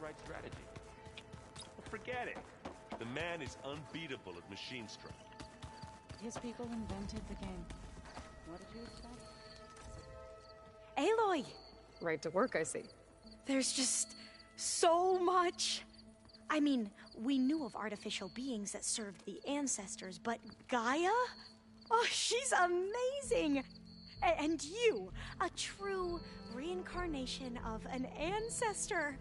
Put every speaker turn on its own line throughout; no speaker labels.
right strategy. But forget it. The man is unbeatable at machine strike.
His people invented the game. What did you expect?
Aloy!
Right to work, I see.
There's just so much. I mean, we knew of artificial beings that served the ancestors, but Gaia? Oh, she's amazing! And you, a true reincarnation of an ancestor.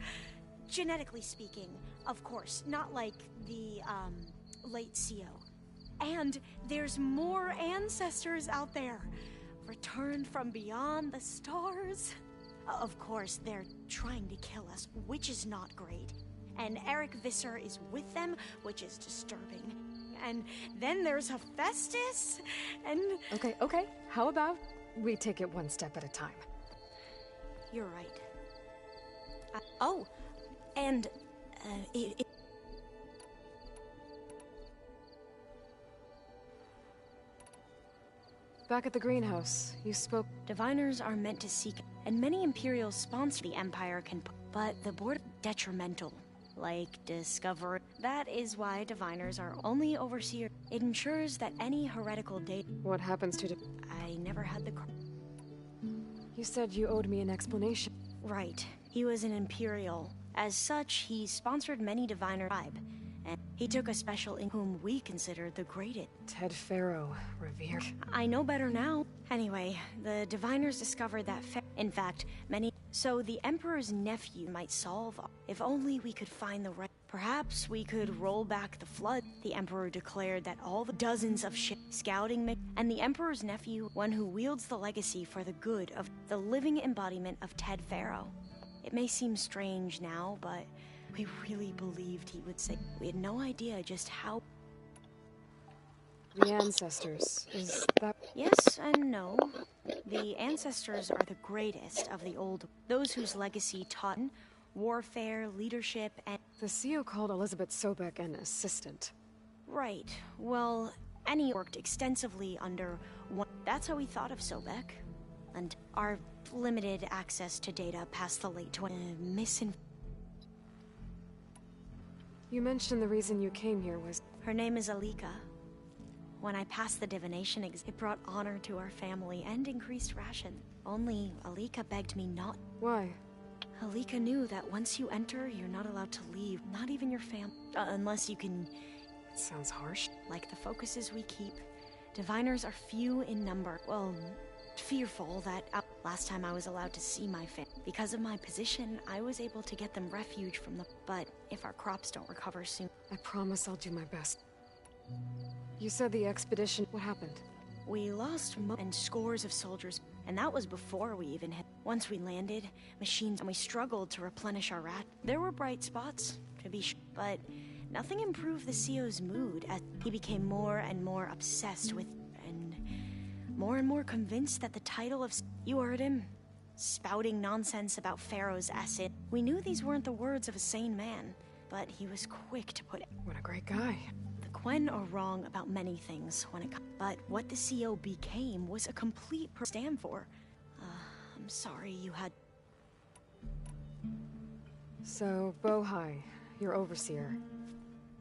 Genetically speaking, of course, not like the, late CO. And there's more ancestors out there, returned from beyond the stars. Of course, they're trying to kill us, which is not great. And Eric Visser is with them, which is disturbing. And then there's Hephaestus, and...
Okay. How about we take it one step at a time?
You're right. Oh, and,
Back at the greenhouse, you spoke...
Diviners are meant to seek, and many Imperials sponsor the Empire can... But the board detrimental. Like discover. That is why diviners are only overseer. It ensures that any heretical data.
What happens to...
I never had the...
You said you owed me an explanation.
Right. He was an Imperial. As such, he sponsored many diviner tribe. And he took a special in whom we considered the greatest.
Ted Faro, revered.
I know better now. Anyway, the diviners discovered that in fact, many... So the Emperor's nephew might solve... If only we could find the right... Perhaps we could roll back the flood. The Emperor declared that all the dozens of scouting... And the Emperor's nephew, one who wields the legacy for the good of the living embodiment of Ted Faro. It may seem strange now, but we really believed he would say... We had no idea just how...
The ancestors, is that...
Yes and no. The ancestors are the greatest of the old, those whose legacy taught warfare, leadership, and...
The CO called Elizabeth Sobek an assistant.
Right. Well, Annie worked extensively under one... That's how we thought of Sobek. And our limited access to data past the late 20s.
You mentioned the reason you came here was...
Her name is Alika. When I passed the divination exam, it brought honor to our family and increased ration. Only Alika begged me not.
Why?
Alika knew that once you enter, you're not allowed to leave. Not even your family. Unless you can...
It sounds harsh.
Like the focuses we keep. Diviners are few in number. Well, fearful that... Last time I was allowed to see my family. Because of my position, I was able to get them refuge from the... But if our crops don't recover soon...
I promise I'll do my best. You said the expedition... What happened?
We lost and scores of soldiers, and that was before we even hit. Once we landed, machines, and we struggled to replenish our rat. There were bright spots, to be sure, but nothing improved the CO's mood as he became more and more obsessed with, and more convinced that the title of... You heard him. Spouting nonsense about Pharaoh's acid. We knew these weren't the words of a sane man, but he was quick to put it.
What a great guy.
Quen are wrong about many things when it comes, but what the CO became was a complete stand for. I'm sorry you had...
So, Bohai, your overseer.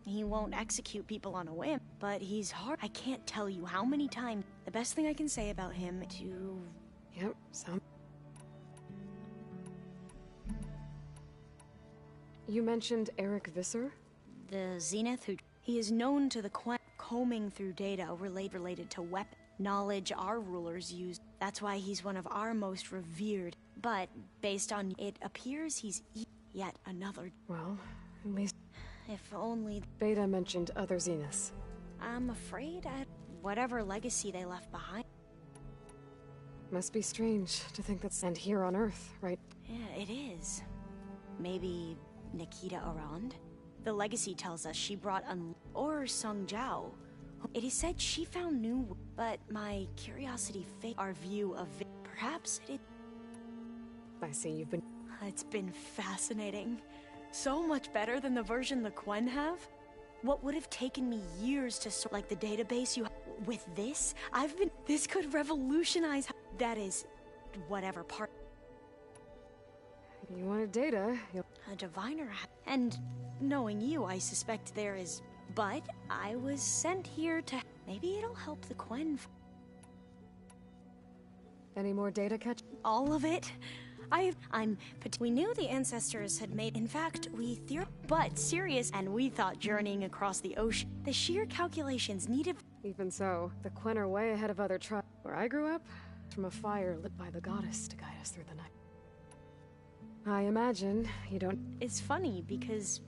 He won't execute people on a whim, but he's hard. I can't tell you how many times. The best thing I can say about him to...
Yep, sound... You mentioned Eric Visser?
The Zenith who... He is known to the Quen, combing through data related to weapon knowledge our rulers used. That's why he's one of our most revered. But based on it appears he's yet another.
Well, at least...
If only...
Beta mentioned other Zeniths.
I'm afraid at whatever legacy they left behind.
Must be strange to think that's... And here on Earth, right?
Yeah, it is. Maybe Nikita Arand? The legacy tells us she brought or Sung Jiao. It is said she found new, but my curiosity faked our view of it. Perhaps it...
I see you've been...
It's been fascinating. So much better than the version the Quen have. What would have taken me years to sort, like the database you have. With this, this could revolutionize... That is, whatever part...
You wanted data.
A diviner, and knowing you, I suspect there is. But I was sent here to. Maybe it'll help the Quen.
Any more data catch?
All of it. We knew the ancestors had made. In fact, but serious, and we thought journeying across the ocean. The sheer calculations needed.
Even so, the Quen are way ahead of other tribes. Where I grew up, from a fire lit by the goddess to guide us through the night. I imagine you don't.
It's funny because,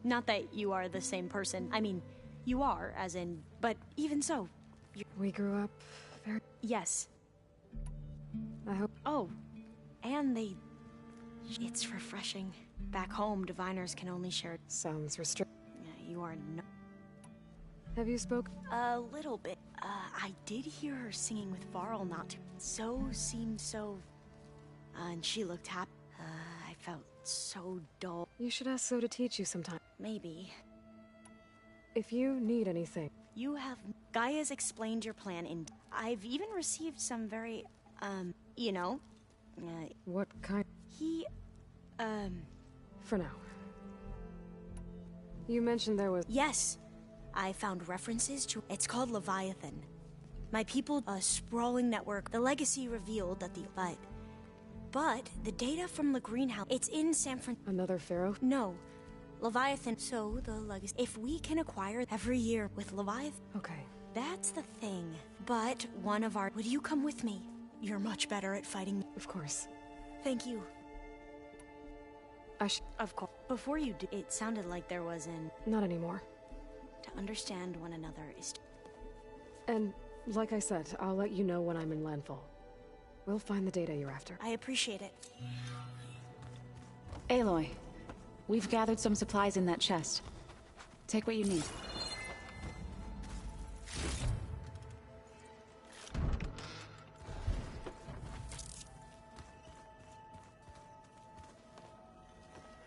not that you are the same person. I mean, you are, as in. But even so,
we grew up very.
Yes.
I hope.
Oh. And it's refreshing. Back home, diviners can only share.
Sounds restricted.
You are no.
Have you spoken?
A little bit. I did hear her singing with Varl not too. Seemed so. And she looked happy. I felt so dull.
You should ask So to teach you sometime.
Maybe.
If you need anything.
You have. Gaia's explained your plan in. I've even received some very, you know.
What kind? For now. You mentioned there was.
Yes. I found references to. It's called Leviathan. My people, a sprawling network. The legacy revealed that But the data from the greenhouse. It's in San Francisco.
Another pharaoh?
No. Leviathan. So the legacy. If we can acquire every year with Leviathan.
Okay.
That's the thing. But one of our. Would you come with me? You're much better at fighting.
Of course.
Thank you. Of course. Before you did, it sounded like there was an.
Not anymore.
To understand one another is.
And, like I said, I'll let you know when I'm in landfall. We'll find the data you're after.
I appreciate it.
Aloy, we've gathered some supplies in that chest. Take what you need.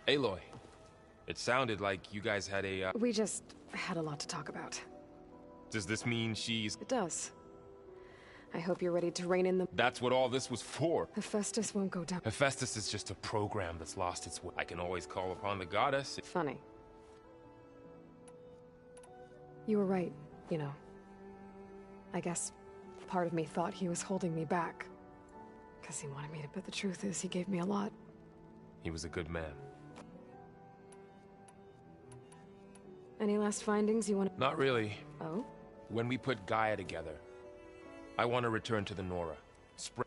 Aloy, it sounded like you guys had a,
We just had a lot to talk about.
Does this mean she's...
It does. I hope you're ready to rein in the...
That's what all this was for.
Hephaestus won't go down.
Hephaestus is just a program that's lost its way. I can always call upon the goddess.
Funny. You were right, you know. I guess part of me thought he was holding me back. Because he wanted me to, but the truth is he gave me a lot.
He was a good man.
Any last findings you want to...
Not really.
Oh?
When we put Gaia together, I want to return to the Nora.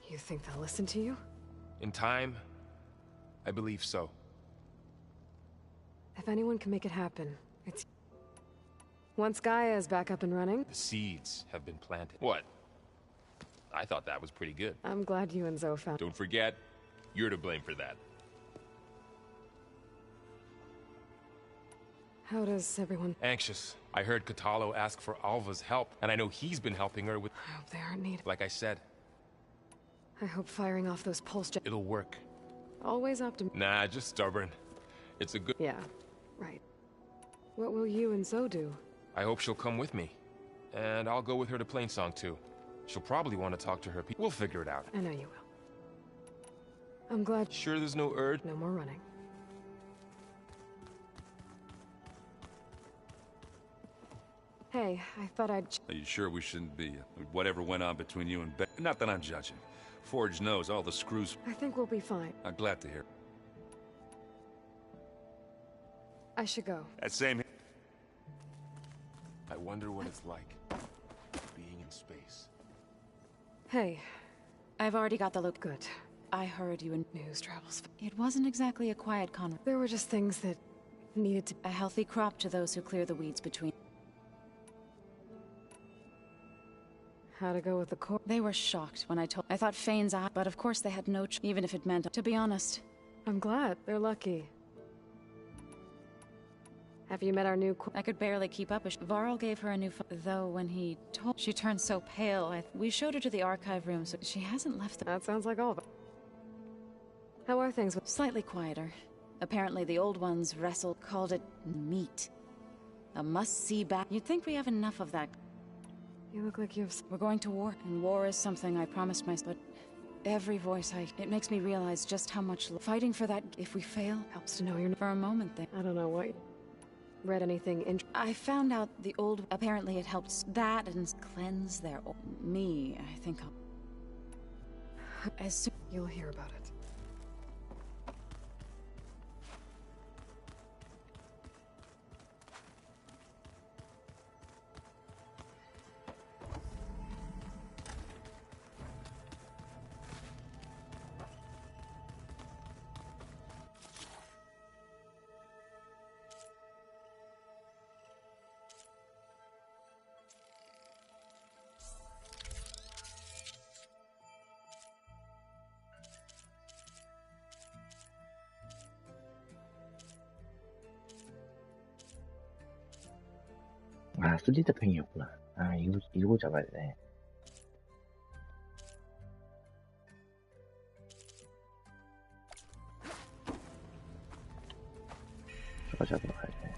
You think they'll listen to you?
In time, I believe so.
If anyone can make it happen, it's... Once Gaia is back up and running...
The seeds have been planted. What? I thought that was pretty good.
I'm glad you and Zoe found...
Don't forget, you're to blame for that.
How does everyone...
Anxious. I heard Katalo ask for Alva's help, and I know he's been helping her with...
I hope they aren't needed.
Like I said,
I hope firing off those pulse jets...
it'll work.
Always optimistic.
Nah, just stubborn. It's a good...
Yeah, right. What will you and Zoe do?
I hope she'll come with me. And I'll go with her to Plainsong, too. She'll probably want to talk to her people. We'll figure it out.
I know you will. I'm glad...
Sure there's no urge?
No more running. Hey, I thought I'd...
Are you sure we shouldn't be? Whatever went on between you and Ben... Not that I'm judging. Forge knows all the screws...
I think we'll be fine.
I'm glad to hear.
I should go.
That same...
I wonder what it's like, being in space.
Hey.
I've already got the look.
Good.
I heard you in
News travels.
It wasn't exactly a quiet conversation.
There were just things that needed to...
A healthy crop to those who clear the weeds between.
How to go with the core...
They were shocked when I told. I thought Fane's out, but of course they had no even if it meant. To be honest.
I'm glad. They're lucky. Have you met our new...
I could barely keep up. Varl gave her a new phone. Though when he told... She turned so pale. We showed her to the archive room, so she hasn't left the...
That sounds like all of it. How are things with...
Slightly quieter. Apparently the old ones wrestled, called it meat. A must-see back. You'd think we have enough of that.
You look like you have...
We're going to war, and war is something I promised myself, but Every voice it makes me realize just how much fighting for that, if we fail, helps to know you're for a moment there.
I don't know what... Read anything
I found out the old, apparently it helps that and cleanse their, me, I think as soon...
You'll hear about it.
아, 수리드 팽이었구나. 아, 이거 잡아야 되네. 저거 잡으러 가야 돼.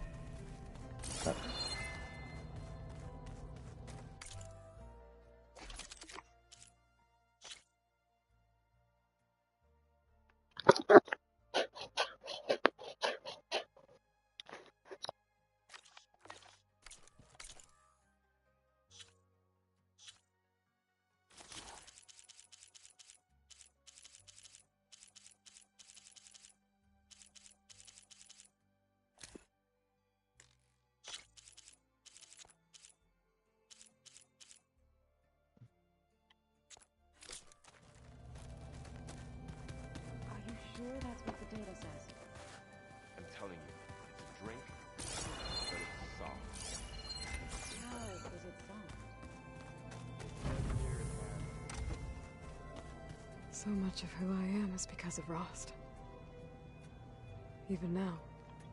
Are you sure that's what the data says?
I'm telling you, it's a drink, but it's soft.
How is it soft?
So much of who I am is because of Rost. Even now,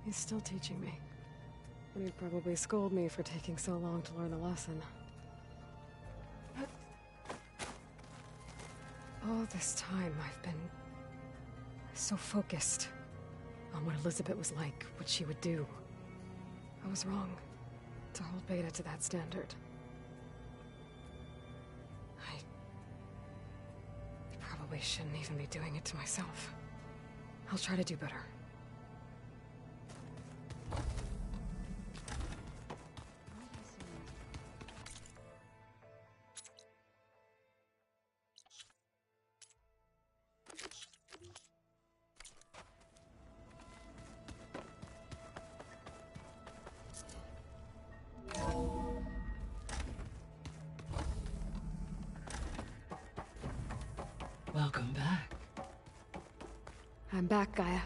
he's still teaching me. And he'd probably scold me for taking so long to learn the lesson. All this time, I've been so focused on what Elizabeth was like, what she would do. I was wrong to hold Beta to that standard. I probably shouldn't even be doing it to myself. I'll try to do better.
Welcome back.
I'm back, Gaia.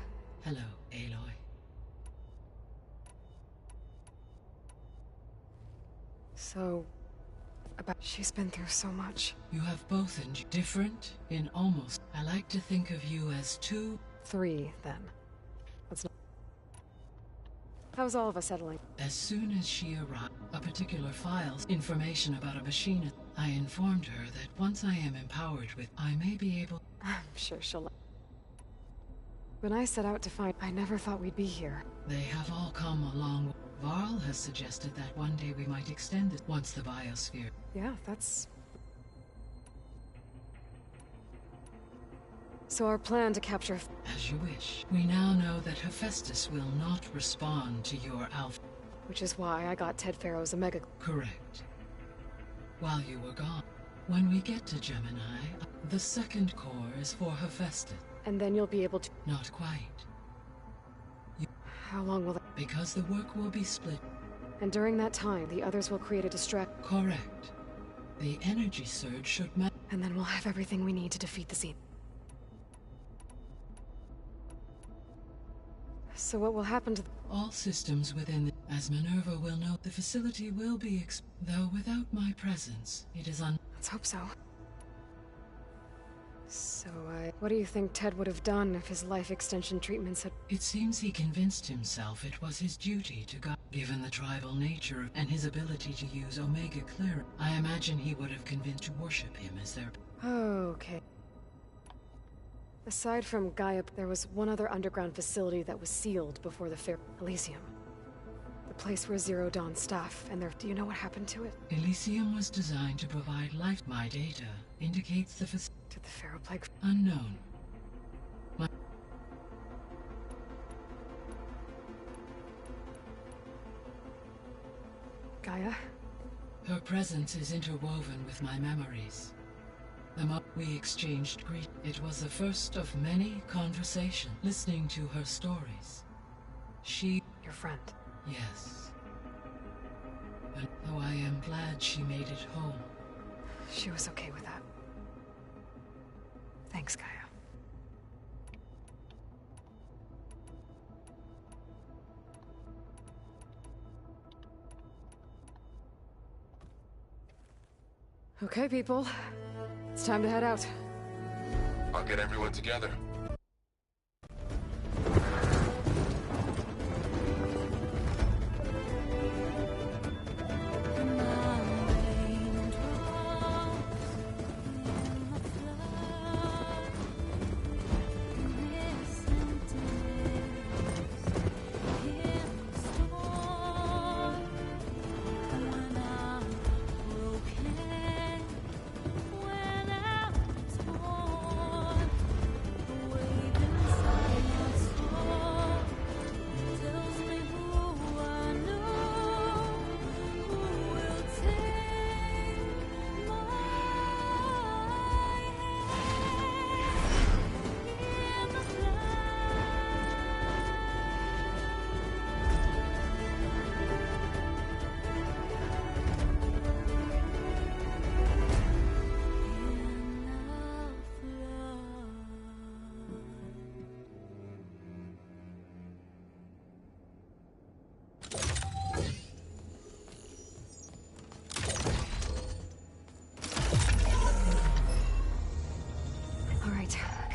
Hello, Aloy.
So, she's been through so much.
You have both different in almost. I like to think of you as two.
3, then. Let's not... How's all of us settling?
As soon as she arrived, a particular file's information about a machine, I informed her that once I am empowered with, I may be able...
I'm sure she'll... When I set out to find... I never thought we'd be here.
They have all come along. Varl has suggested that one day we might extend it once the biosphere...
Yeah, that's... So our plan to capture...
As you wish. We now know that Hephaestus will not respond to your alpha.
Which is why I got Ted Farrow's Omega...
Correct. While you were gone. When we get to Gemini, the second core is for Hephaestus.
And then you'll be able to...
Not quite.
How long will that...
Because the work will be split.
And during that time, the others will create a distract...
Correct. The energy surge should
And then we'll have everything we need to defeat the Zenith. So what will happen to...
All systems within the... As Minerva will know, the facility will be though without my presence, it is
Let's hope so. So, what do you think Ted would have done if his life extension treatments had...
It seems he convinced himself it was his duty to go. Given the tribal nature and his ability to use Omega clearance, I imagine he would have convinced to worship him as their...
Okay. Aside from Gaia, there was one other underground facility that was sealed before the fair... Elysium. The place where Zero Dawn's staff and their... Do you know what happened to it?
Elysium was designed to provide life. My data indicates the
Did the Pharaoh plague?
Unknown.
Gaia?
Her presence is interwoven with my memories. The moment we exchanged greet, it was the first of many conversations. Listening to her stories. She...
Your friend.
Yes. But though I am glad she made it home.
She was okay with that. Thanks, Gaia. Okay, people. It's time to head out.
I'll get everyone together.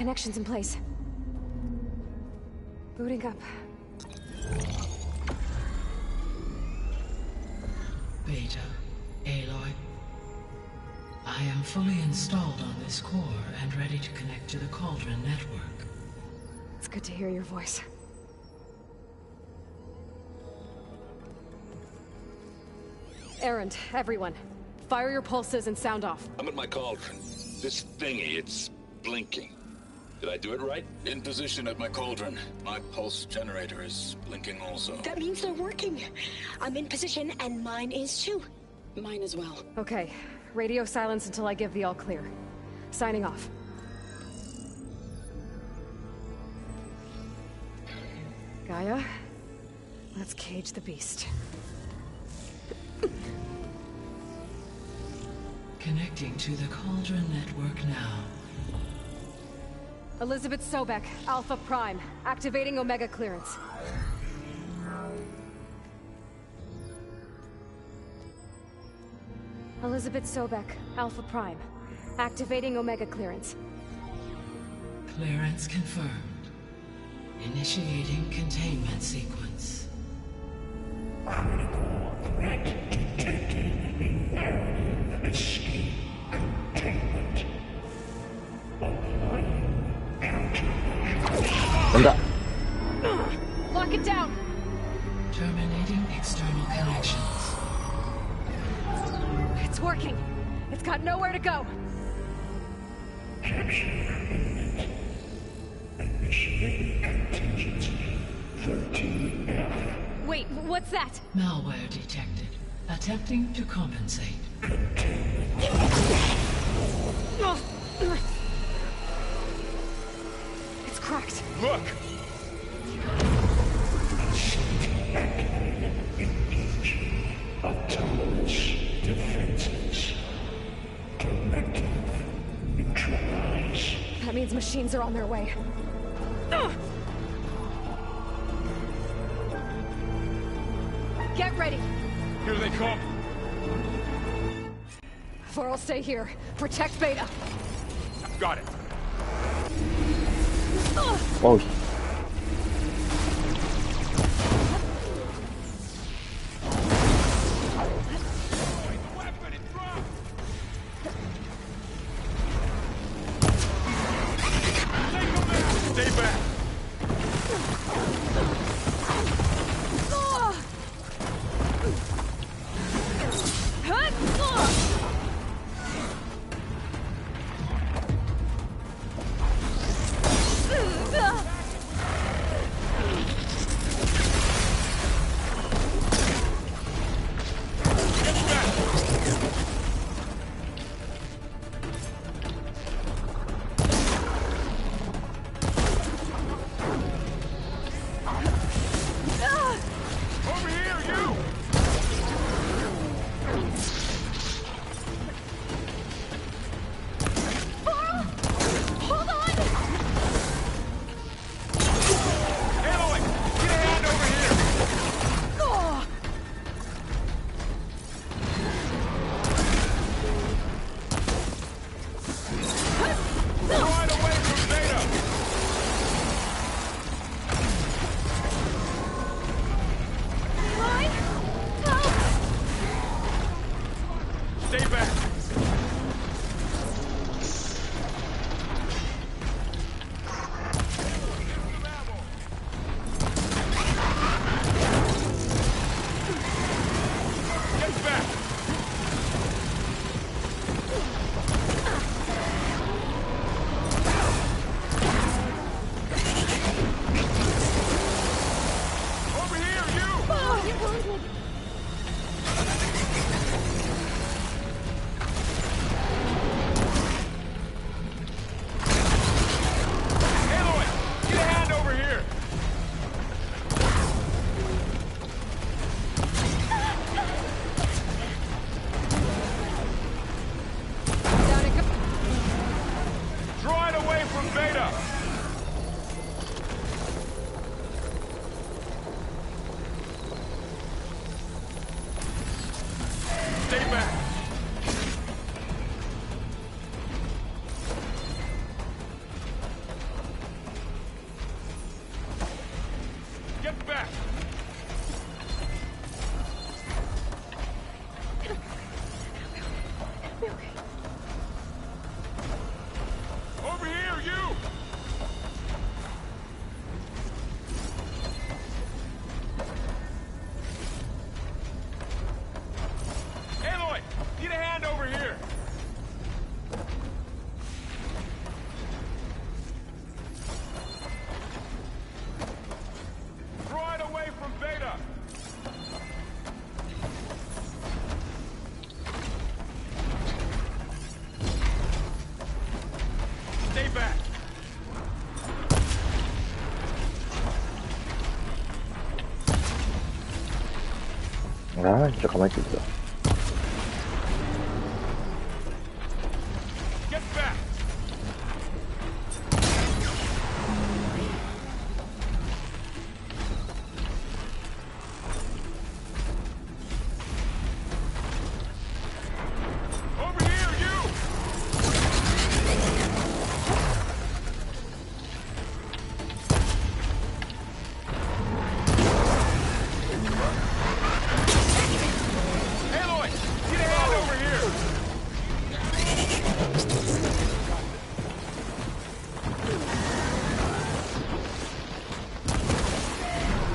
Connections in place. Booting up.
Beta, Aloy. I am fully installed on this core and ready to connect to the Cauldron network.
It's good to hear your voice. Errand, everyone. Fire your pulses and sound off.
I'm at my cauldron. This thingy, it's blinking. Did I do it right? In position at my cauldron. My pulse generator is blinking also.
That means they're working. I'm in position, and mine is too.
Mine as well.
Okay. Radio silence until I give the all clear. Signing off. Gaia, let's cage the beast.
Connecting to the Cauldron network now.
Elizabeth Sobek, Alpha Prime, activating Omega clearance. Elizabeth Sobek, Alpha Prime, activating Omega clearance.
Clearance confirmed. Initiating containment sequence.
Critical threat detected. Escape containment.
간다.
Lock it down.
Terminating external connections.
It's working. It's got nowhere to go.
Initiating contingency 13F.
Wait, what's that?
Malware detected. Attempting to compensate.
It's cracked.
Look!
Engage. Autonomous defenses. Directive. Neutralize.
That means machines are on their way. Get ready.
Here they come.
Varl, stay here. Protect Beta.
Got it.
어우,
Stay back.
아, 진짜 가만히 있어.
Get back! Over here, you! Aloy! Get out over here!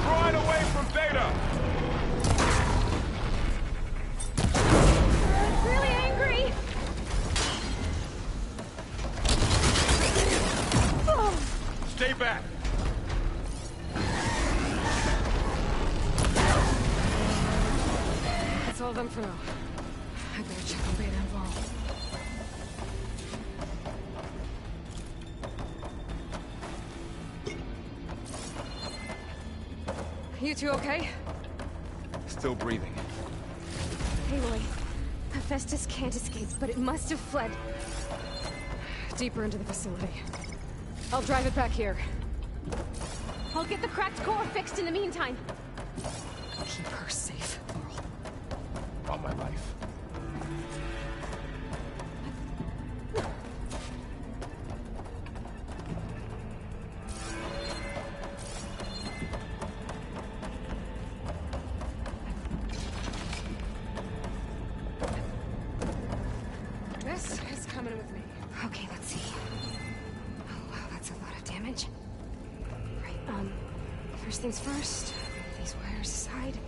Drawing away from Beta!
Really angry.
Stay back!
That's all of them for now. I better check on Beta and Varl. You two okay?
Still breathing.
Aloy, Hephaestus can't escape, but it must have fled deeper into the facility. I'll drive it back here.
I'll get the cracked core fixed in the meantime.
Keep her safe, Varl.
On my life.
This is coming with me.
Okay, let's see. Oh, wow, that's a lot of damage. Right, first things first, move these wires aside.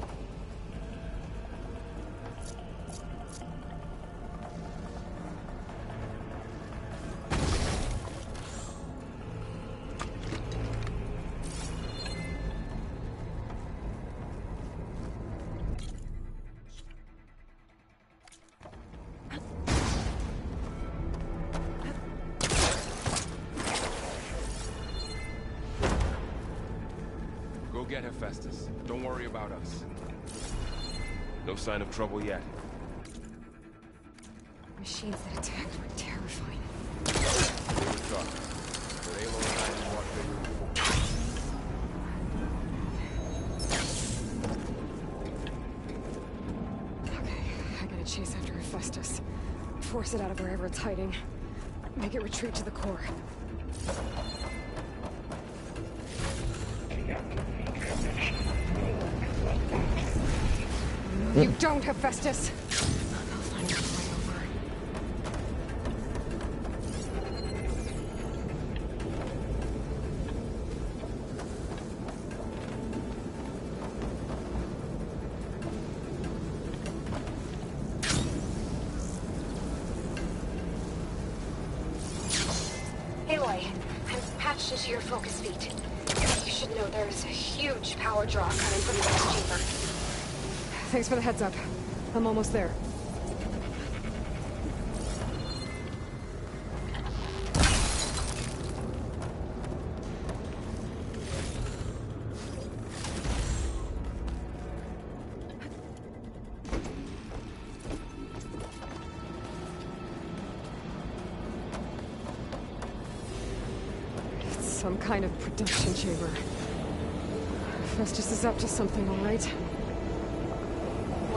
Go get Hephaestus. Don't worry about us. No sign of trouble yet.
Machines that attacked were terrifying.
They were tough. But Aloy and I fought bigger before.
Okay, I gotta chase after Hephaestus. Force it out of wherever it's hiding. Make it retreat to the core. You don't, Hephaestus! I'll find your way over.
Aloy, I'm patched into your focus feet. You should know there's a huge power draw coming from the gas chamber.
Thanks for the heads up. I'm almost there. It's some kind of production chamber. Hephaestus is up to something, all right?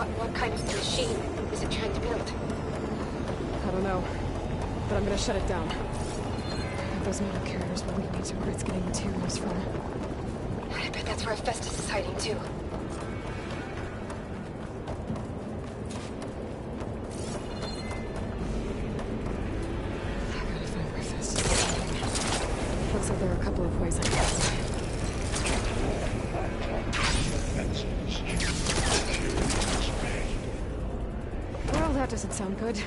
What kind of machine is it trying to build?
I don't know, but I'm gonna shut it down. Those metal carriers will lead me to where it's getting materials from.
I bet that's where Hephaestus is hiding too.
I gotta find where Hephaestus is hiding. Looks like there are a couple of ways I can. Well, that doesn't sound good.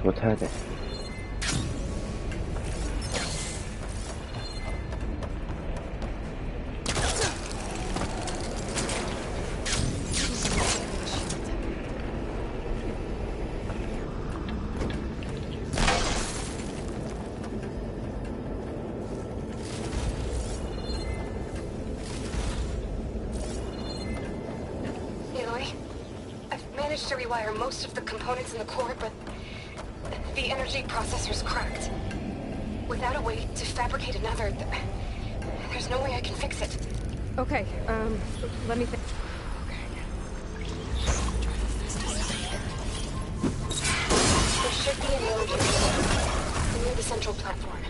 그거 타야 돼.
To rewire most of the components in the core, but the energy processor's cracked. Without a way to fabricate another, there's no way I can fix it.
Okay, let me think.
There should be a node near the central platform.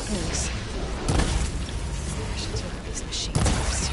Thanks. I should take out these machines first.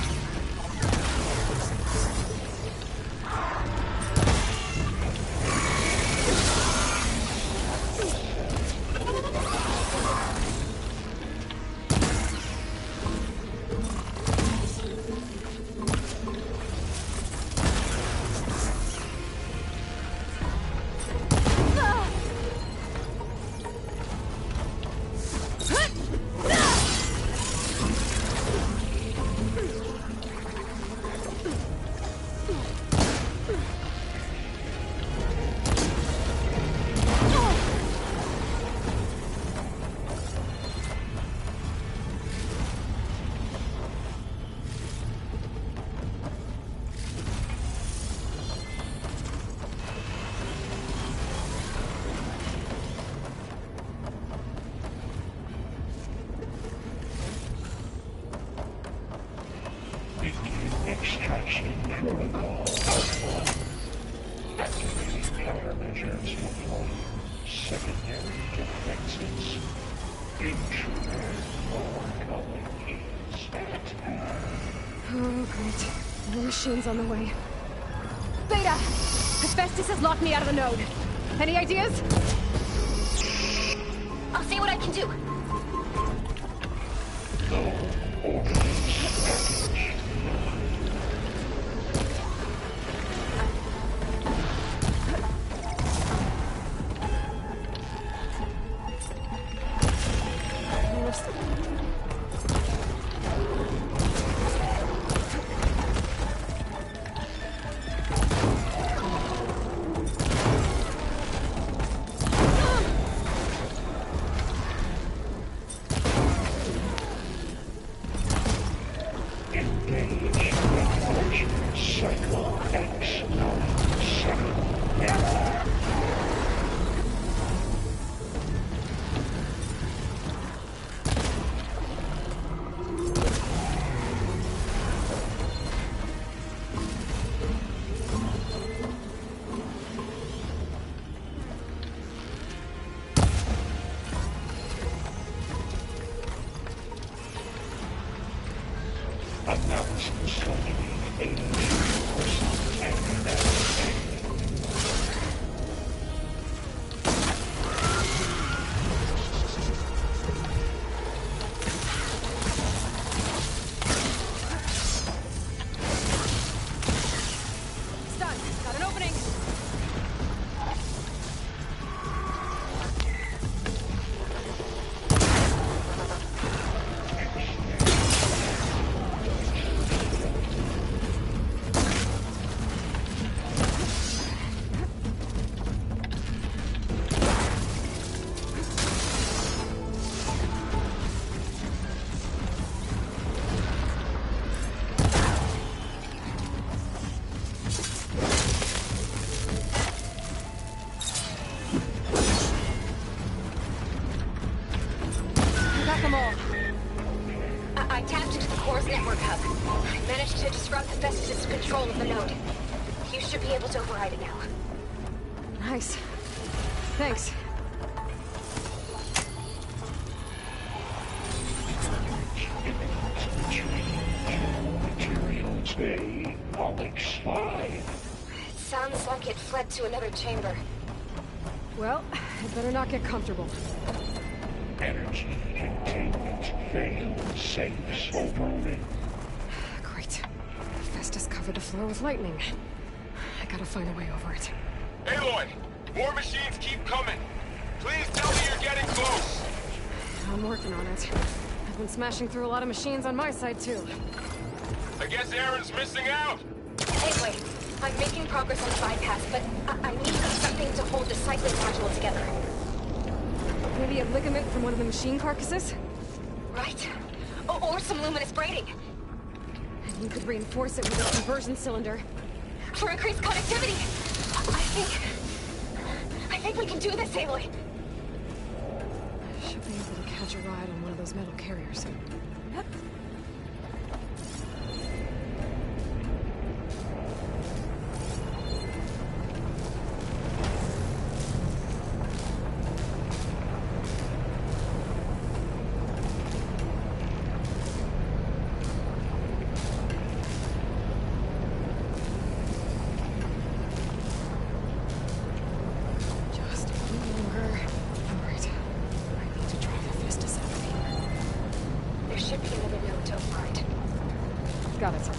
Extraction protocol outline. Activating countermeasures deployed. Secondary defenses. Intruder forecoming is at hand.
Oh, great. More machines on the way. Beta! Hephaestus has locked me out of the node. Any ideas?
I'll see what I can do.
No ordnance package.
I tapped into the core's network hub. I managed to disrupt Hephaestus' control of the node. You should be able to override it now.
Nice. Thanks.
Materials bay, Onyx 5.
It sounds like it fled to another chamber.
Well, I better not get comfortable.
Energy containment failed. Safes overrun.
Great. Hephaestus covered the floor with lightning. I gotta find a way over it.
Aloy!
More machines keep coming. Please tell me you're getting close.
I'm working on it. I've been smashing through a lot of machines on my side, too.
I guess Aaron's missing out.
Anyway, I'm making progress on the bypass, but I need something to hold the cycling module together.
Maybe a ligament from one of the machine carcasses?
Right? Or some luminous braiding.
And you could reinforce it with a conversion cylinder.
For increased connectivity. I think we can do this, Aloy.
Should be able to catch a ride on one of those metal carriers. Got it, sir.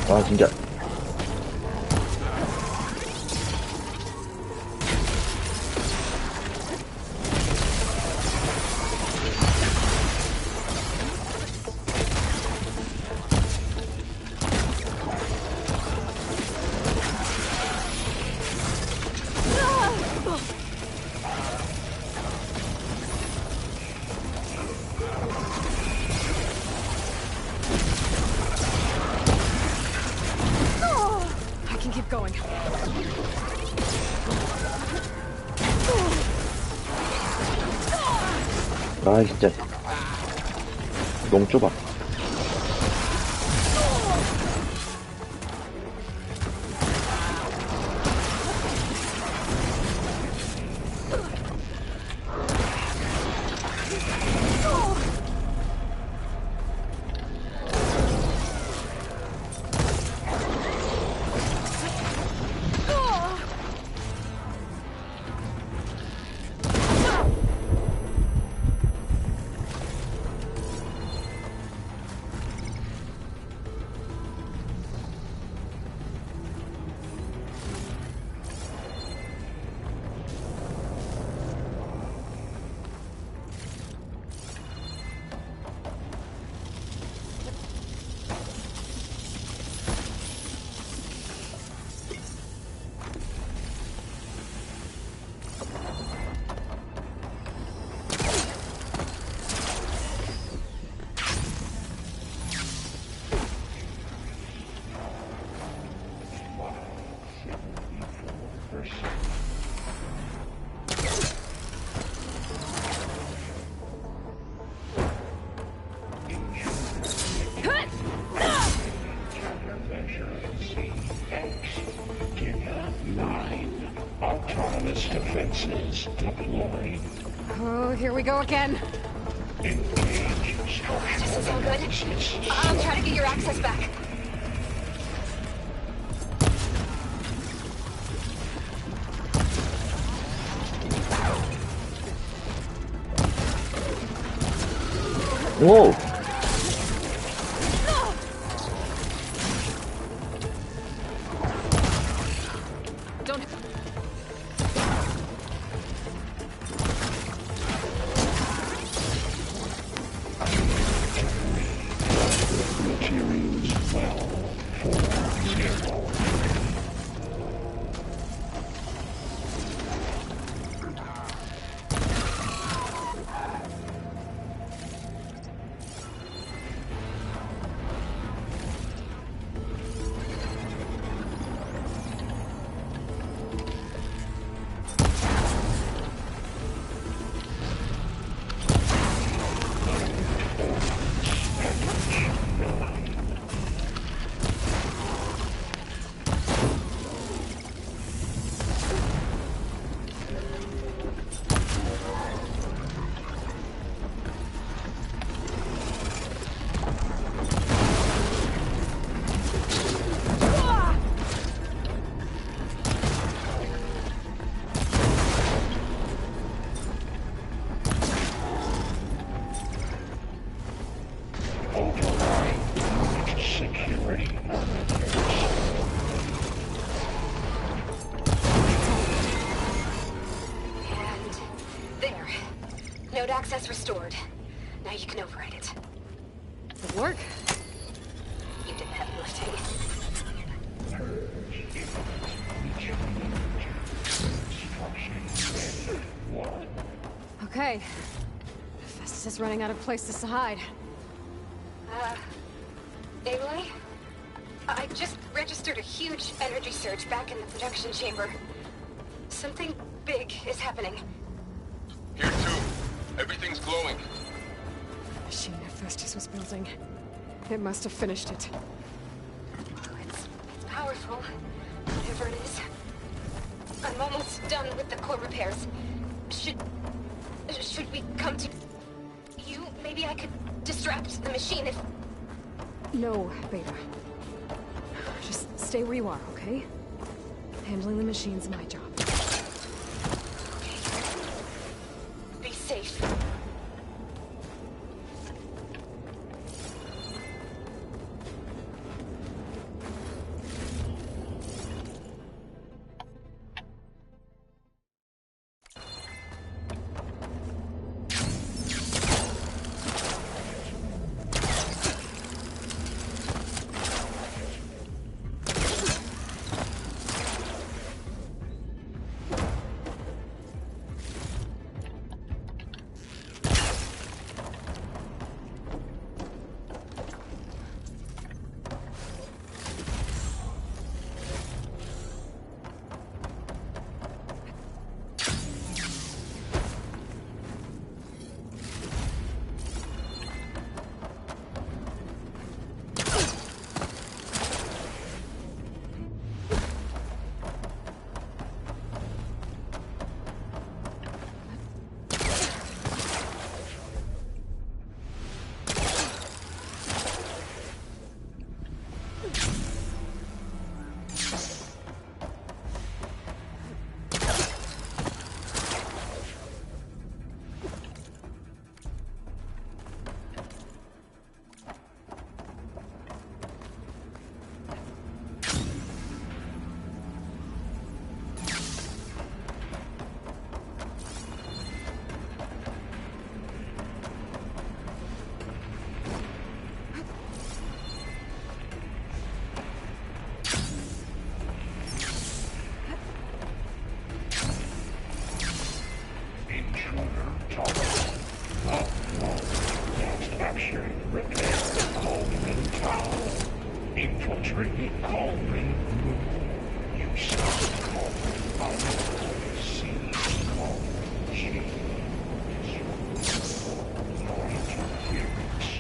아 진짜
Going.
아 진짜 너무 좁아.
Autonomous defenses deployed.
Oh, here we go again.
Engage structural
Doesn't sound good.
analysis.
I'll try to get your access back.
오!
Materials well for zero. ready.
And there. Node access restored. Now you can override it.
Did it work?
You did the heavy lifting.
Okay. Festus is running out of places to hide.
Aloy? I just registered a huge energy surge back in the production chamber. Something big is happening.
Here too. Everything's glowing.
The machine that Festus was building. It must have finished it.
It's powerful, whatever it is. I'm almost done with the core repairs. Should we come to you? Maybe I could distract the machine if...
No, Beta. Just stay where you are, okay? Handling the machine's my job.
Okay. Be safe.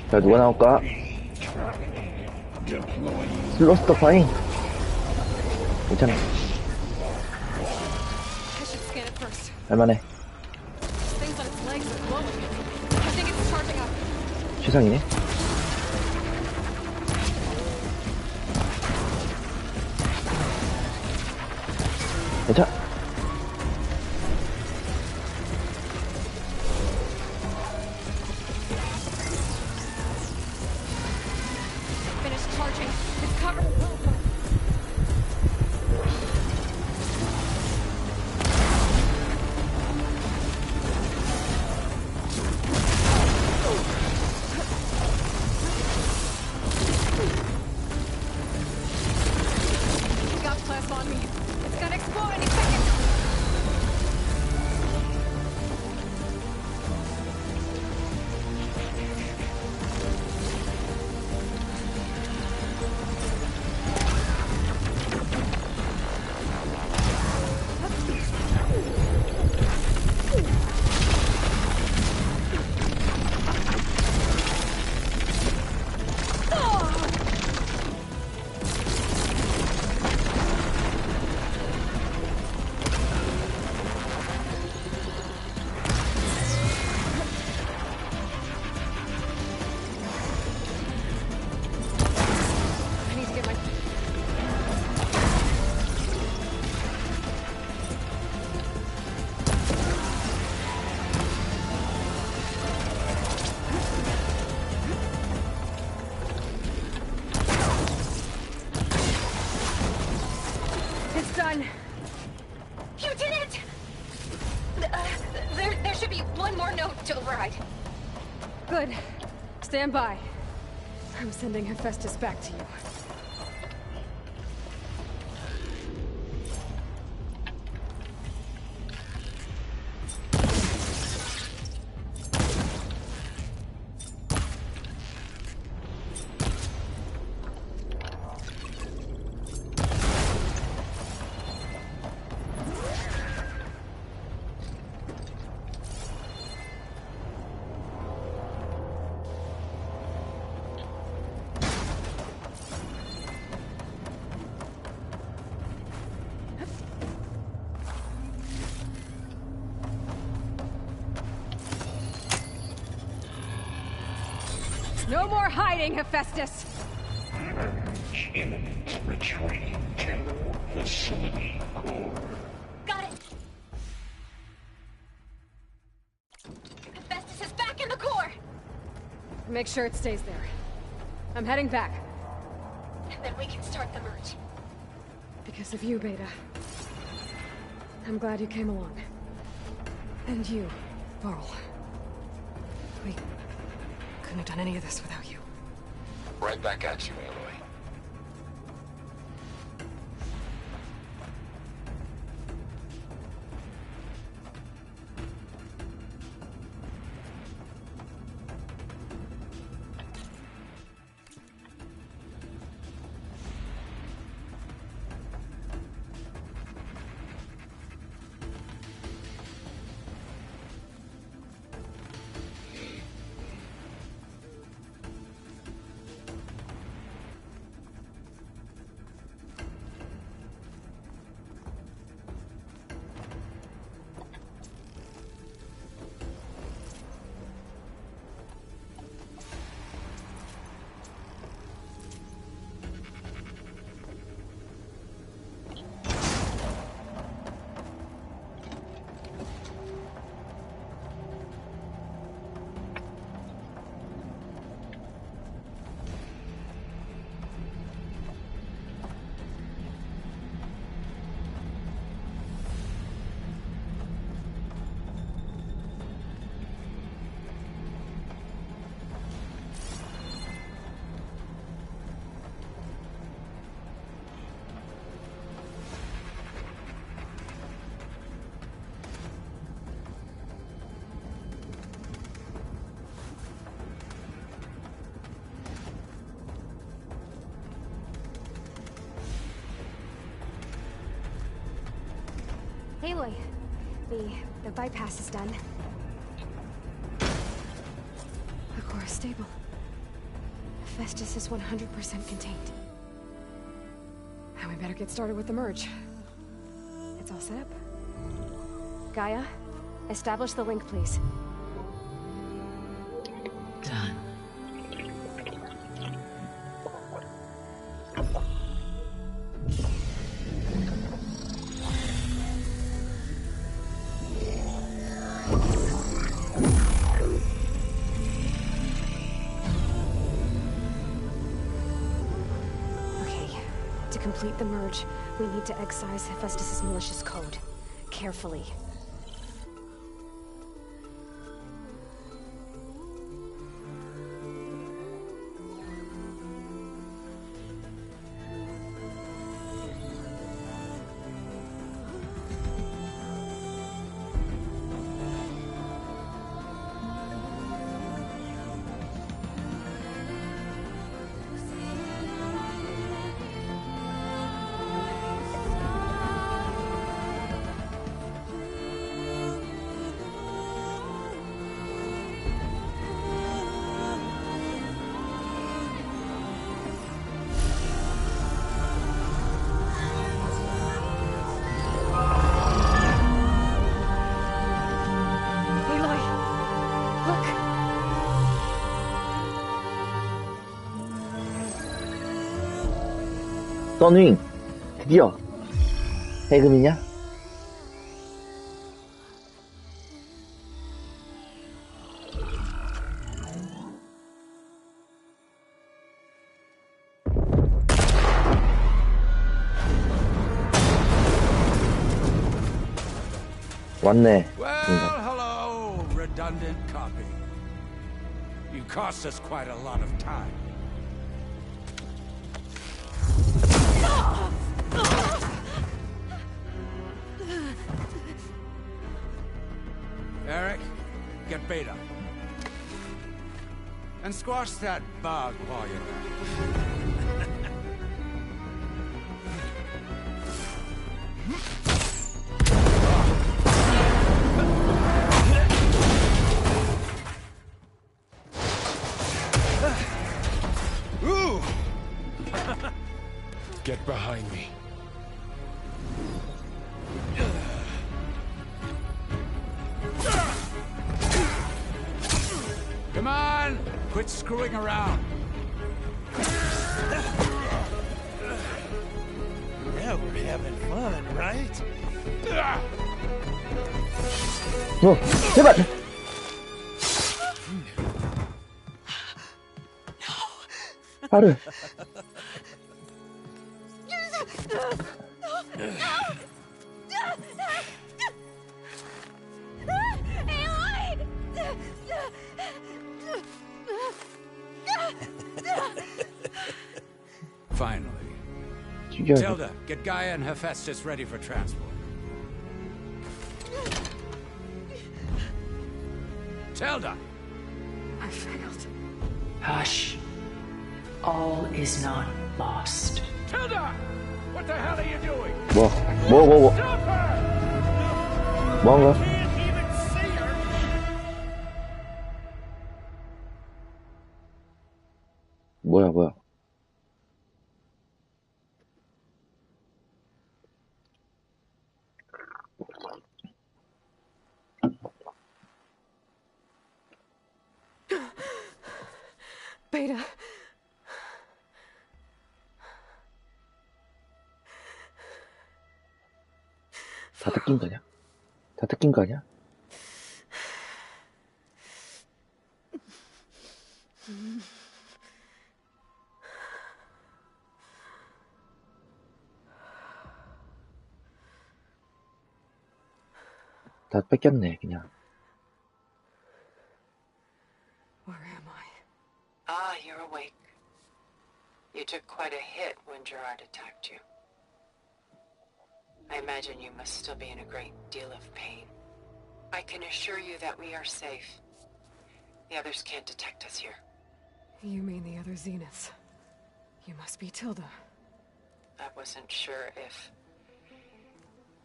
자, 누가 나올까? 슬로스터 파인. 괜찮아.
I should scan it first.
할만해.
Things on its legs are glowing. I think it's charging up.
최상이네. 괜찮아.
Finished charging. It's covered. Got plasma on me. It's gonna explode any second. done.
You did it! There should be one more note to override.
Good. Stand by. I'm sending Hephaestus back to you. No more hiding, Hephaestus!
Urge imminent retreat to facility core.
Got it! Hephaestus is back in the core!
Make sure it stays there. I'm heading back.
And then we can start the merge.
Because of you, Beta. I'm glad you came along. And you, Varl. We couldn't have done any of this without you.
Right back at you, Aloy.
Aloy, the bypass is done.
The core is stable. Hephaestus is 100% contained. Now we better get started with the merge. It's all set up. Gaia, establish the link, please.
Done.
To complete the merge, we need to excise Hephaestus' malicious code. Carefully.
써닝 드디어 해금이냐? 왔네.
Well, hello, redundant copy. You cost us quite a lot of time. Eric, get Beta. And squash that bug while you're at it.
Ooh! Get behind me.
Come on! Quit screwing around.
Yeah, we're having fun, right?
제발! 하루.
Finally. Tilda, get Gaia and Hephaestus ready for transport. Tilda!
I failed.
Hush. All is not lost.
Tilda! What the hell are you doing?
뭐?
Stop her!
뭔가?
Can't even see her!
뭐야?
Beta.
다 뜯긴 거냐? 다 뜯긴 거 아니야? 다 뺏겼네, 그냥.
Where am I?
Ah, you're awake. You took quite a hit when Gerard attacked you. I imagine you must still be in a great deal of pain. I can assure you that we are safe. The others can't detect us here.
You mean the other Zeniths? You must be Tilda.
I wasn't sure if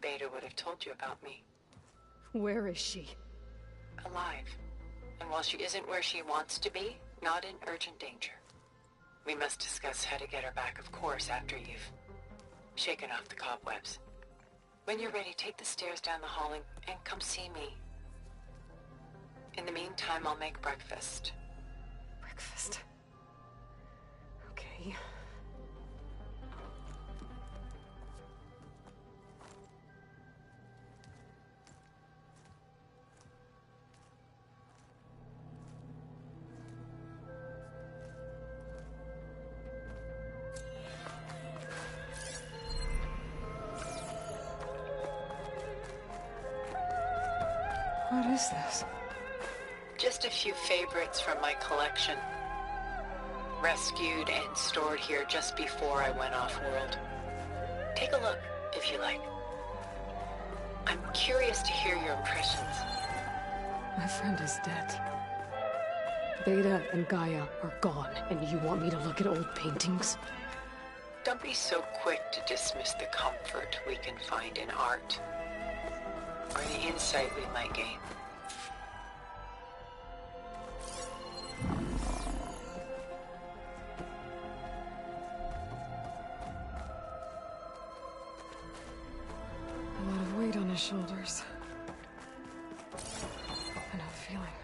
Beta would have told you about me.
Where is she?
Alive. And while she isn't where she wants to be, not in urgent danger. We must discuss how to get her back, of course, after you've shaken off the cobwebs. When you're ready, take the stairs down the hall and come see me. In the meantime, I'll make breakfast.
Breakfast. Okay. What is this?
Just a few favorites from my collection. Rescued and stored here just before I went off-world. Take a look, if you like. I'm curious to hear your impressions.
My friend is dead. Beta and Gaia are gone, and you want me to look at old paintings?
Don't be so quick to dismiss the comfort we can find in art, or the insight we might gain.
A lot of weight on his shoulders. I know the feeling.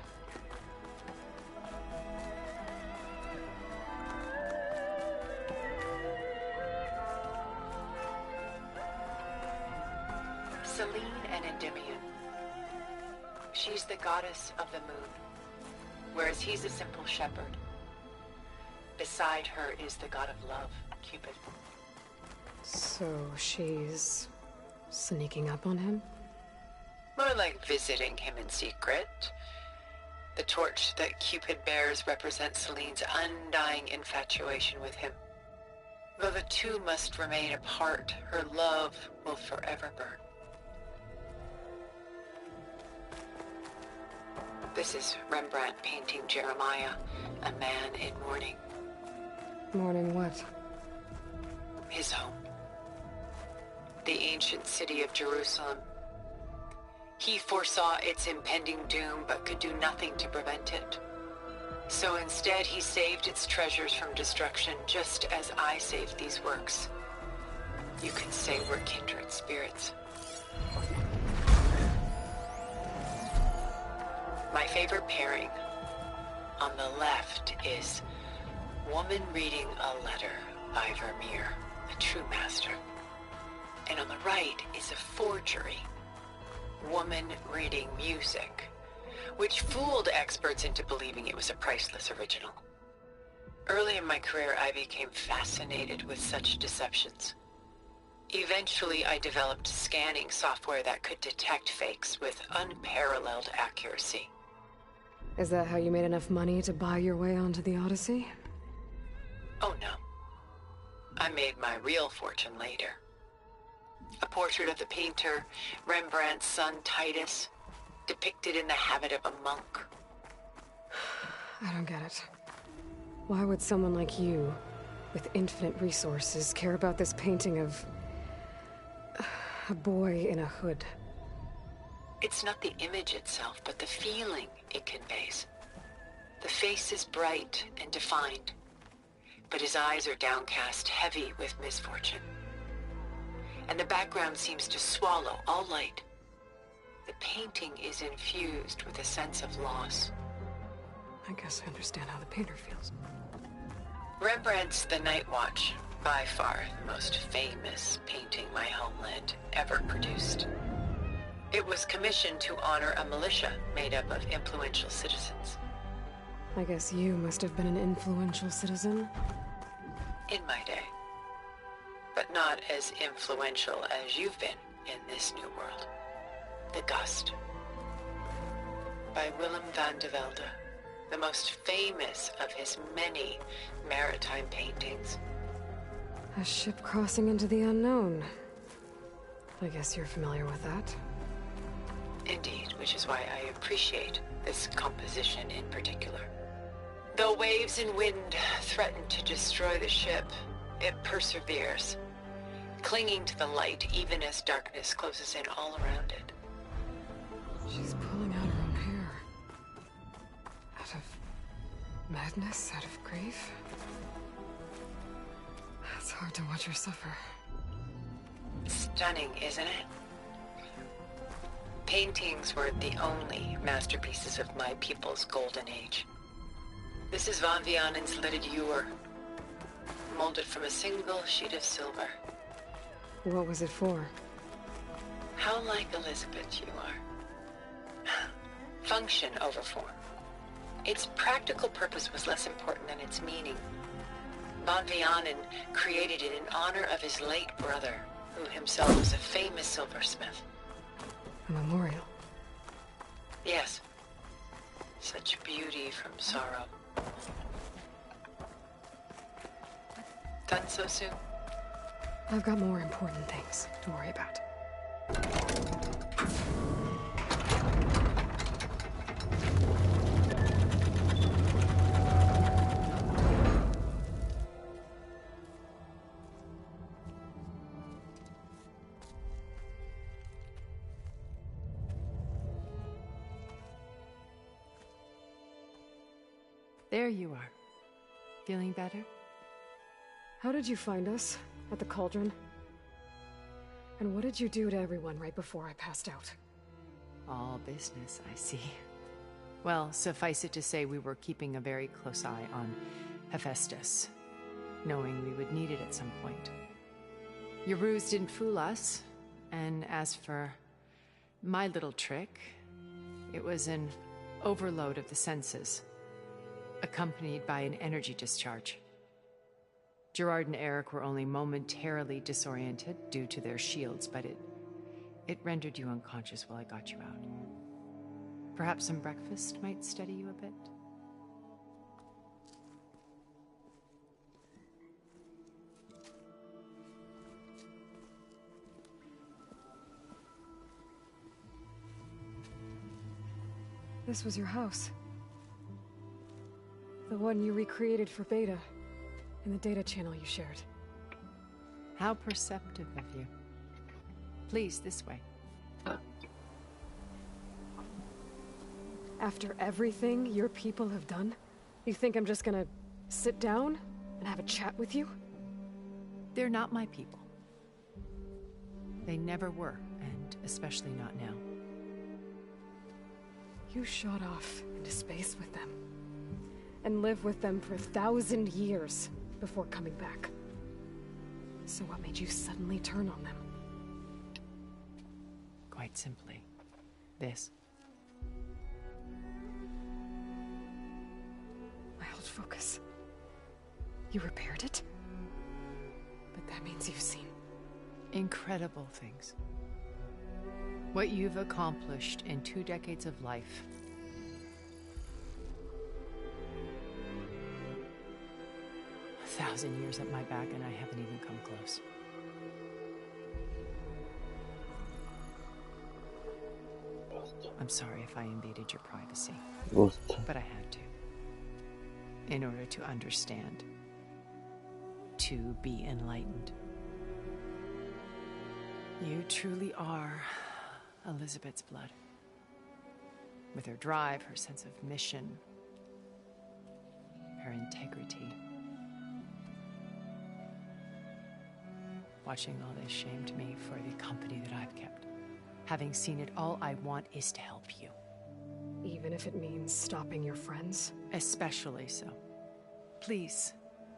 Selene and Endymion. She's the goddess of the moon, whereas he's a simple shepherd. Beside her is the god of love, Cupid.
So she's sneaking up on him?
More like visiting him in secret. The torch that Cupid bears represents Celine's undying infatuation with him. Though the two must remain apart, her love will forever burn. This is Rembrandt painting Jeremiah, a man in mourning.
Mourning what?
His home. The ancient city of Jerusalem. He foresaw its impending doom, but could do nothing to prevent it. So instead, he saved its treasures from destruction, just as I saved these works. You can say we're kindred spirits. My favorite pairing on the left is woman reading a letter by Vermeer, a true master. And on the right is a forgery, woman reading music, which fooled experts into believing it was a priceless original. Early in my career, I became fascinated with such deceptions. Eventually, I developed scanning software that could detect fakes with unparalleled accuracy.
Is that how you made enough money to buy your way onto the Odyssey?
Oh no. I made my real fortune later. A portrait of the painter, Rembrandt's son Titus, depicted in the habit of a monk.
I don't get it. Why would someone like you, with infinite resources, care about this painting of a boy in a hood?
It's not the image itself, but the feeling it conveys. The face is bright and defined, but his eyes are downcast, heavy with misfortune. And the background seems to swallow all light. The painting is infused with a sense of loss.
I guess I understand how the painter feels.
Rembrandt's The Night Watch, by far the most famous painting my homeland ever produced. It was commissioned to honor a militia made up of influential citizens.
I guess you must have been an influential citizen.
In my day. But not as influential as you've been in this new world. The Gust. By Willem van de Velde, the most famous of his many maritime paintings.
A ship crossing into the unknown. I guess you're familiar with that.
Indeed, which is why I appreciate this composition in particular. Though waves and wind threaten to destroy the ship, it perseveres, clinging to the light even as darkness closes in all around it.
She's pulling out her own hair. Out of madness, out of grief. It's hard to watch her suffer.
Stunning, isn't it? Paintings were the only masterpieces of my people's golden age. This is Van Vianen's lidded ewer, molded from a single sheet of silver.
What was it for?
How like Elizabeth you are. Function over form. Its practical purpose was less important than its meaning. Van Vianen created it in honor of his late brother, who himself was a famous silversmith.
A memorial.
Yes. Such beauty from sorrow. Done so soon?
I've got more important things to worry about.
There you are. Feeling better?
How did you find us? At the cauldron? And what did you do to everyone right before I passed out?
All business, I see. Well, suffice it to say we were keeping a very close eye on Hephaestus, knowing we would need it at some point. Your ruse didn't fool us, and as for my little trick, it was an overload of the senses, accompanied by an energy discharge. Gerard and Eric were only momentarily disoriented due to their shields, but It rendered you unconscious while I got you out. Perhaps some breakfast might steady you a bit?
This was your house. The one you recreated for Beta, in the data channel you shared.
How perceptive of you. Please, this way.
After everything your people have done, you think I'm just gonna sit down and have a chat with you?
They're not my people. They never were, and especially not now.
You shot off into space with them, and lived with them for 1,000 years before coming back. So what made you suddenly turn on them?
Quite simply, this.
My old focus. You repaired it? But that means you've seen
incredible things. What you've accomplished in 2 decades of life. A 1,000 years at my back, and I haven't even come close. I'm sorry if I invaded your privacy, but I had to. In order to understand. To be enlightened. You truly are Elizabeth's blood. With her drive, her sense of mission, her integrity. Watching all this shamed me for the company that I've kept. Having seen it, all I want is to help you.
Even if it means stopping your friends?
Especially so. Please,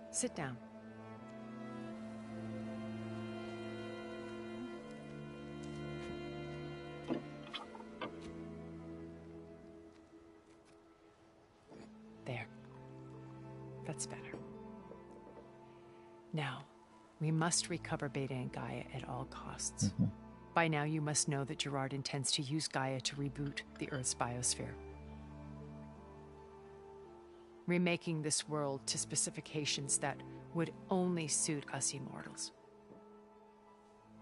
sit down. There. That's better. Now, we must recover Beta and Gaia at all costs. By now, you must know that Gerard intends to use Gaia to reboot the Earth's biosphere. Remaking this world to specifications that would only suit us immortals.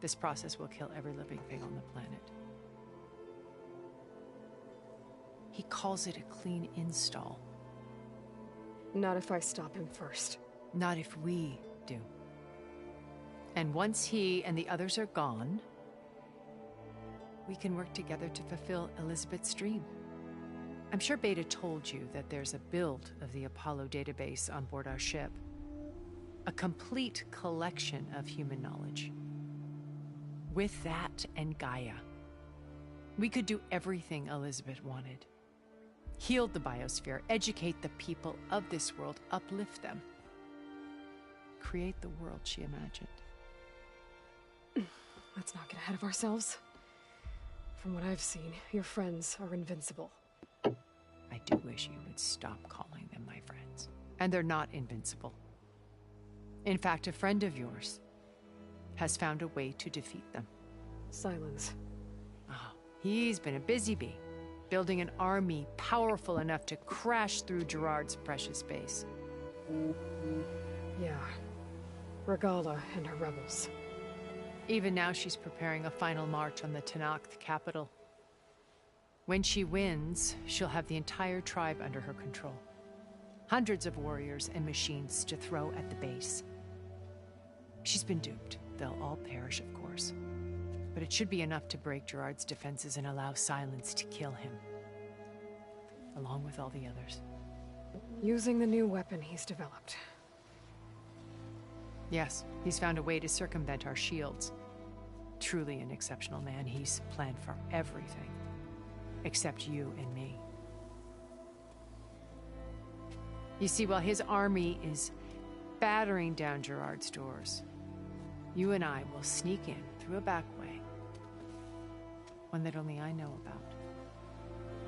This process will kill every living thing on the planet. He calls it a clean install.
Not if I stop him first.
Not if we do. And once he and the others are gone, we can work together to fulfill Elizabeth's dream. I'm sure Beta told you that there's a build of the Apollo database on board our ship. A complete collection of human knowledge. With that and Gaia, we could do everything Elizabeth wanted. Heal the biosphere, educate the people of this world, uplift them. Create the world she imagined.
Let's not get ahead of ourselves. From what I've seen, your friends are invincible.
I do wish you would stop calling them my friends. And they're not invincible. In fact, a friend of yours has found a way to defeat them.
Silence.
Oh, he's been a busy bee, building an army powerful enough to crash through Gerard's precious base.
Yeah. Regala and her rebels.
Even now, she's preparing a final march on the Tenakth capital. When she wins, she'll have the entire tribe under her control. Hundreds of warriors and machines to throw at the base. She's been duped. They'll all perish, of course. But it should be enough to break Gerard's defenses and allow Silence to kill him. Along with all the others.
Using the new weapon he's developed.
Yes, he's found a way to circumvent our shields. Truly an exceptional man. He's planned for everything. Except you and me. You see, while his army is battering down Gerard's doors, you and I will sneak in through a back way. One that only I know about.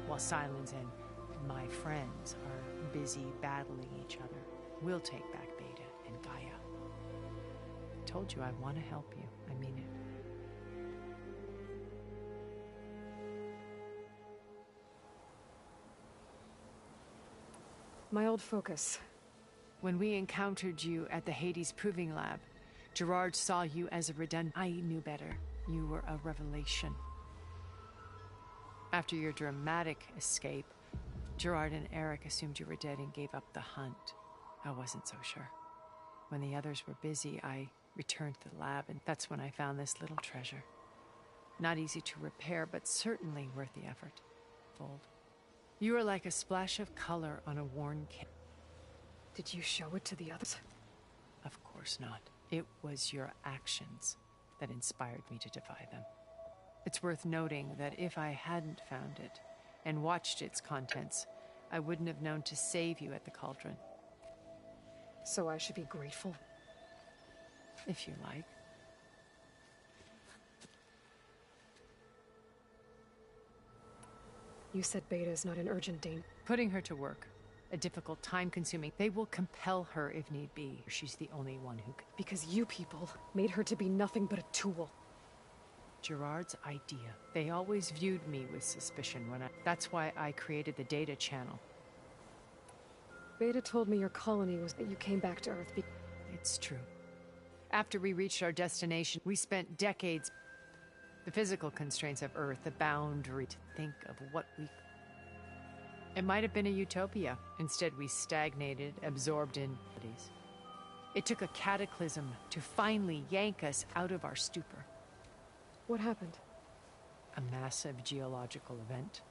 While Silence and my friends are busy battling each other, we'll take back Beta and Gaia. I told you I want to help you. I mean it.
My old focus.
When we encountered you at the Hades Proving Lab, Gerard saw you as a redundant. I knew better. You were a revelation. After your dramatic escape, Gerard and Eric assumed you were dead and gave up the hunt. I wasn't so sure. When the others were busy, I returned to the lab, and that's when I found this little treasure. Not easy to repair, but certainly worth the effort. Fold. You were like a splash of color on a worn canvas.
Did you show it to the others?
Of course not. It was your actions that inspired me to defy them. It's worth noting that if I hadn't found it and watched its contents, I wouldn't have known to save you at the cauldron.
So I should be grateful?
If you like.
You said Beta is not in urgent danger.
Putting her to work. A difficult, time-consuming. They will compel her if need be. She's the only one who can.
Because you people made her to be nothing but a tool.
Gerard's idea. They always viewed me with suspicion when That's why I created the data channel.
Beta told me your colony was that you came back to Earth.
It's true. After we reached our destination, we spent decades. The physical constraints of Earth, the boundary to think of what we... It might have been a utopia. Instead, we stagnated, absorbed in... It took a cataclysm to finally yank us out of our stupor.
What happened?
A massive geological event.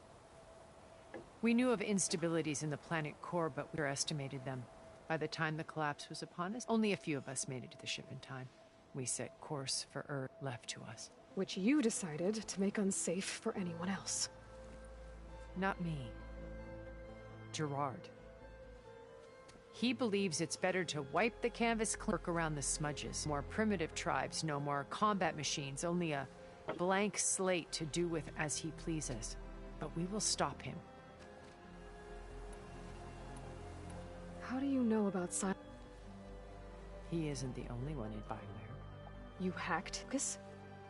We knew of instabilities in the planet core, but we underestimated them. By the time the collapse was upon us, only a few of us made it to the ship in time. We set course for Earth, left to us.
Which you decided to make unsafe for anyone else.
Not me. Gerard. He believes it's better to wipe the canvas clean, work around the smudges. More primitive tribes, no more combat machines, only a blank slate to do with as he pleases. But we will stop him.
How do you know about science?
He isn't the only one in Bioware.
You hacked this?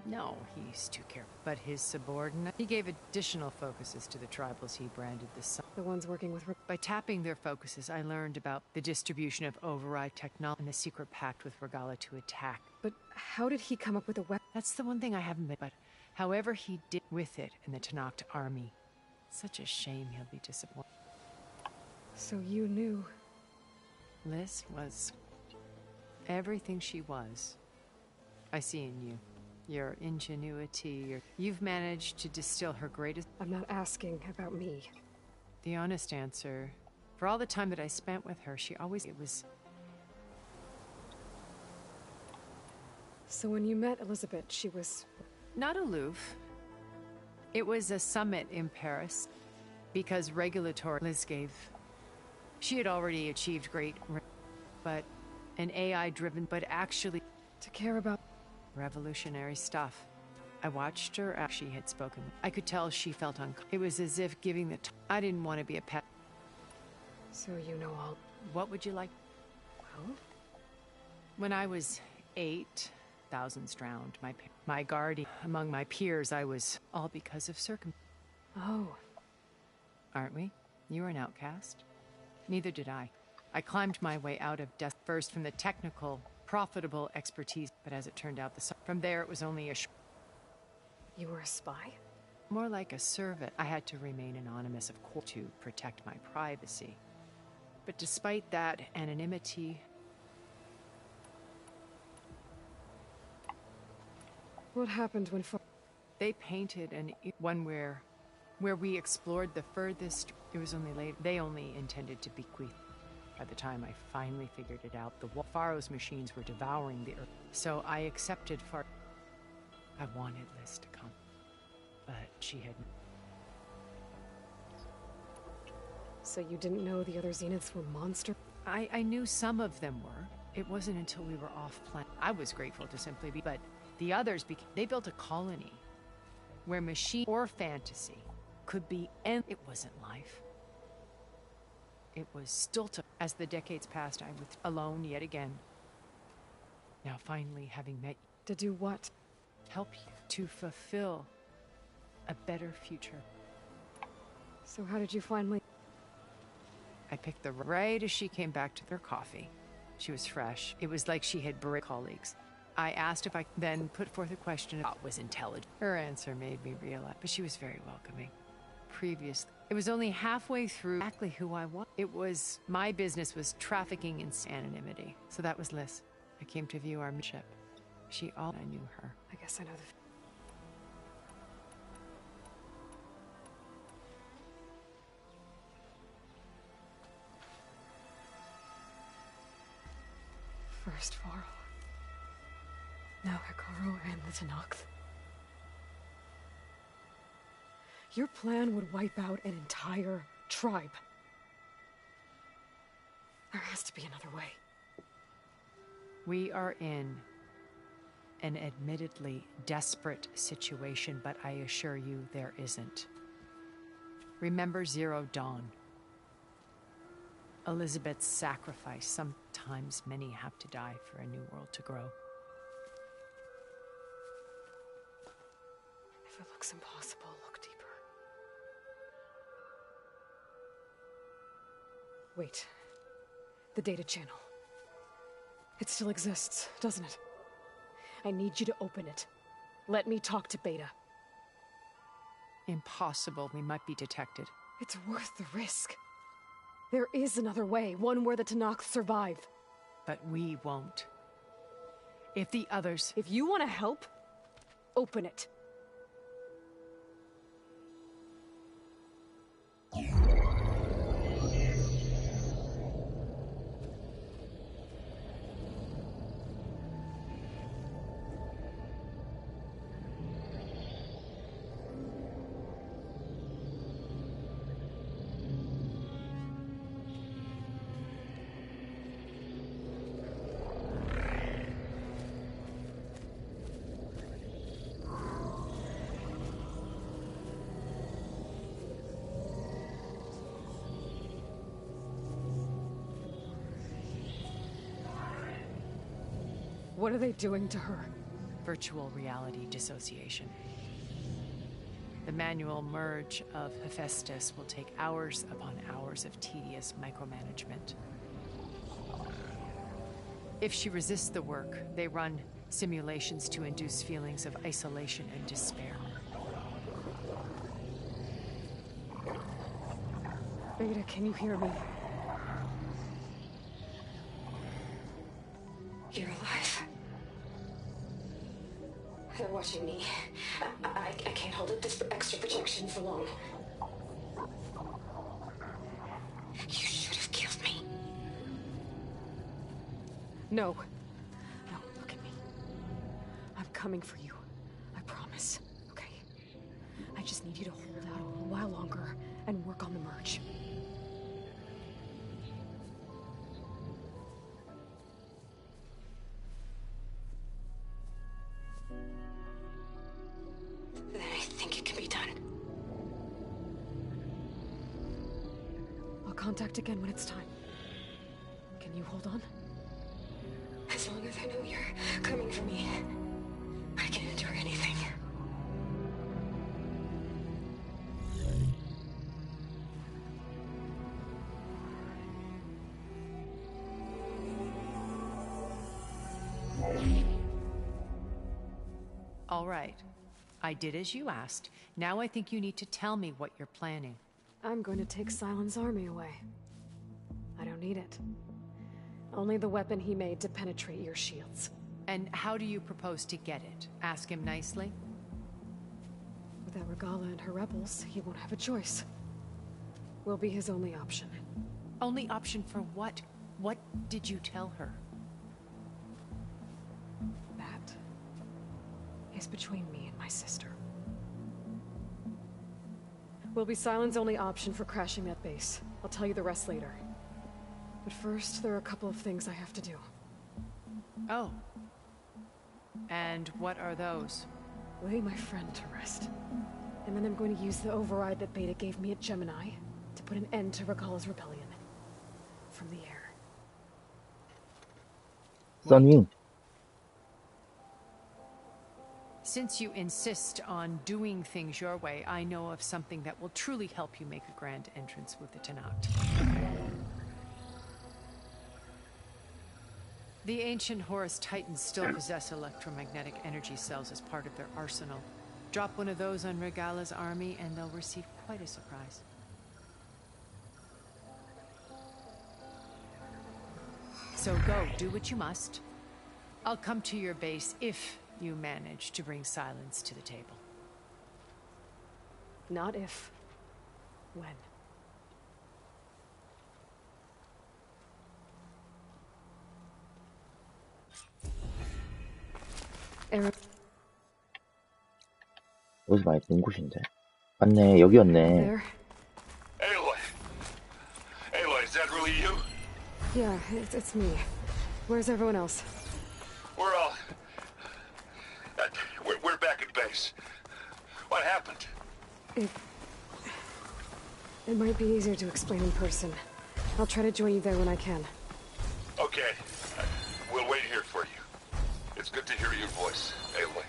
No, he's too careful. But his subordinate, he gave additional focuses to the tribals he branded the sun.
The ones working with...
By tapping their focuses, I learned about the distribution of override technology and the secret pact with Regala to attack.
But how did he come up with a weapon?
That's the one thing I haven't been... But however he did with it in the Tanakh army, such a shame he'll be disappointed.
So you knew...
Liz was everything she was. I see in you. Your ingenuity, you've managed to distill her greatest...
I'm not asking about me.
The honest answer, for all the time that I spent with her, she always... It was...
So when you met Elizabeth, she was...
Not aloof. It was a summit in Paris, because regulatory... Liz gave... She had already achieved great... But an AI-driven, but actually...
To care about...
Revolutionary stuff. I watched her after she had spoken. I could tell she felt uncomfortable. It was as if giving the I didn't want to be a pet.
So you know all...
What would you like?
Well?
When I was 8, thousands drowned. My guardian. Among my peers, I was all because of
Oh.
Aren't we? You were an outcast. Neither did I. I climbed my way out of death first from the technical... profitable expertise, but as it turned out, from there it was only a
You were a spy?
More like a servant. I had to remain anonymous, of course, to protect my privacy. But despite that anonymity...
What happened when...
They painted one where we explored the furthest... It was only late. They only intended to bequeath. By the time I finally figured it out, the Pharaoh's machines were devouring the Earth. So I accepted I wanted Liz to come, but she had...
So you didn't know the other Zeniths were monsters?
I knew some of them were. It wasn't until we were off-planet. I was grateful to simply be... But the others, they built a colony where machine or fantasy could be... And it wasn't life. It was still to... As the decades passed, I was alone yet again. Now finally, having met you...
To do what?
Help you to fulfill a better future.
So how did you finally...
I picked the right as she came back to their coffee. She was fresh. It was like she had buried colleagues. I asked if I then put forth a question about was intelligent. Her answer made me realize, but she was very welcoming. Previously, it was only halfway through exactly who I was. It was, my business was trafficking in anonymity. So that was Liz. I came to view our ship. I knew her.
I guess I know the... First Varl. Now Hikaru and the Tenakth. Your plan would wipe out an entire tribe. There has to be another way.
We are in an admittedly desperate situation, but I assure you there isn't. Remember Zero Dawn. Elizabeth's sacrifice. Sometimes many have to die for a new world to grow.
If it looks impossible, look deeper. Wait. The data channel. It still exists, doesn't it? I need you to open it. Let me talk to Beta.
Impossible. We might be detected.
It's worth the risk. There is another way, one where the Tenakth survive.
But we won't. If the others...
If you want to help, open it. What are they doing to her?
Virtual reality dissociation. The manual merge of Hephaestus will take hours upon hours of tedious micromanagement. If she resists the work, they run simulations to induce feelings of isolation and despair.
Beta, can you hear me?
You're alive. They're watching me. I can't hold up this extra projection for long. You should have killed me.
No. No, look at me. I'm coming for you. I promise. Okay? I just need you to hold out a little while longer and work on the merge.
Then I think it can be done.
I'll contact again when it's time. Can you hold on?
As long as I know you're coming for me, I can endure anything.
All right. I did as you asked. Now I think you need to tell me what you're planning.
I'm going to take Silent's army away. I don't need it. Only the weapon he made to penetrate your shields.
And how do you propose to get it? Ask him nicely?
Without Regala and her rebels, he won't have a choice. We'll be his only option.
Only option for what? What did you tell her?
That is between me and my sister. Will be Silent's only option for crashing that base. I'll tell you the rest later. But first, there are a couple of things I have to do.
Oh. And what are those?
Lay my friend to rest. And then I'm going to use the override that Beta gave me at Gemini to put an end to Regala's rebellion. From the air.
써니.
Since you insist on doing things your way, I know of something that will truly help you make a grand entrance with the Tenakth. The ancient Horus Titans still possess electromagnetic energy cells as part of their arsenal. Drop one of those on Regala's army and they'll receive quite a surprise. So go, do what you must. I'll come to your base if you manage to bring silence to the table.
Not if. When.
여기서 많이 본 곳인데. 맞네, 여기였네.
Aloy! Aloy, is that really you?
Yeah, it's me. Where's everyone else?
We're all... We're back at base. What happened?
It might be easier to explain in person. I'll try to join you there when I can.
Okay. We'll wait here for you. It's good to hear your voice, Aloy.